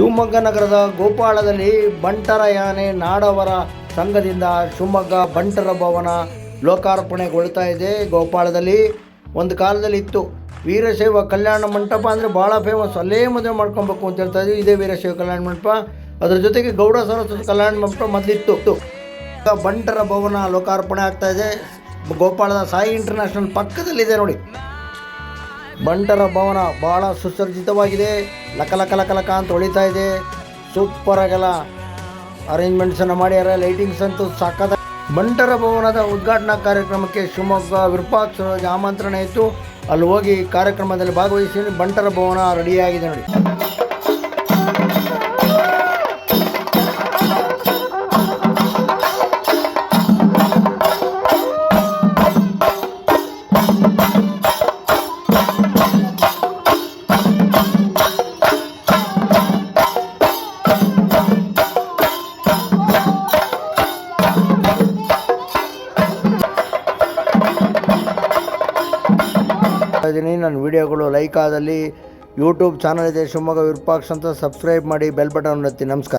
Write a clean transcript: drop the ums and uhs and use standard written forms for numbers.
ಶಿವಮೊಗ್ಗ ನಗರದ ಗೋಪಾಳದಲ್ಲಿ ಬಂಟರ ಯಾನೆ ನಾಡವರ ಸಂಘದಿಂದ ಶಿವಮೊಗ್ಗ ಬಂಟರ ಭವನ ಲೋಕಾರ್ಪಣೆಗೊಳ್ತಾ ಇದೆ. ಗೋಪಾಳದಲ್ಲಿ ಒಂದು ಕಾಲದಲ್ಲಿ ಇತ್ತು ವೀರಶೈವ ಕಲ್ಯಾಣ ಮಂಟಪ ಅಂದರೆ ಭಾಳ ಫೇಮಸ್. ಅಲ್ಲೇ ಮದುವೆ ಮಾಡ್ಕೊಬೇಕು ಅಂತ ಹೇಳ್ತಾ ಇದ್ವಿ. ಇದೇ ವೀರಶೈವ ಕಲ್ಯಾಣ ಮಂಟಪ. ಅದರ ಜೊತೆಗೆ ಗೌಡ ಸರಸ್ವತಿ ಕಲ್ಯಾಣ ಮಂಟಪ ಮೊದಲಿತ್ತು. ಬಂಟರ ಭವನ ಲೋಕಾರ್ಪಣೆ ಆಗ್ತಾ ಇದೆ. ಗೋಪಾಳದ ಸಾಯಿ ಇಂಟರ್ನ್ಯಾಷನಲ್ ಪಕ್ಕದಲ್ಲಿದೆ ನೋಡಿ. ಬಂಟರ ಭವನ ಭಾಳ ಸುಸಜ್ಜಿತವಾಗಿದೆ. ಲಕ ಲಕ ಲಕ ಲಕ ಅಂತ ಹೊಳಿತಾ ಇದೆ. ಸೂಪರಾಗೆಲ್ಲ ಅರೇಂಜ್ಮೆಂಟ್ಸನ್ನು ಮಾಡ್ಯಾರ. ಲೈಟಿಂಗ್ಸ್ ಅಂತೂ ಸಖತ್. ಬಂಟರ ಭವನದ ಉದ್ಘಾಟನಾ ಕಾರ್ಯಕ್ರಮಕ್ಕೆ ಶಿವಮೊಗ್ಗ ವಿರೂಪಾಕ್ಷ ಆಮಂತ್ರಣ ಇತ್ತು. ಅಲ್ಲಿ ಹೋಗಿ ಕಾರ್ಯಕ್ರಮದಲ್ಲಿ ಭಾಗವಹಿಸಿ ಬಂಟರ ಭವನ ರೆಡಿಯಾಗಿದೆ ನೋಡಿ. ನನ್ನ ವಿಡಿಯೋಗಳು ಲೈಕ್ ಆದಲ್ಲಿ ಯೂಟ್ಯೂಬ್ ಚಾನಲ್ ಇದೆ ಶಿವಮೊಗ್ಗ ವಿರೂಪಾಕ್ಷ ಅಂತ ಸಬ್ಸ್ಕ್ರೈಬ್ ಮಾಡಿ, ಬೆಲ್ ಬಟನ್ ಒತ್ತಿ. ನಮಸ್ಕಾರ.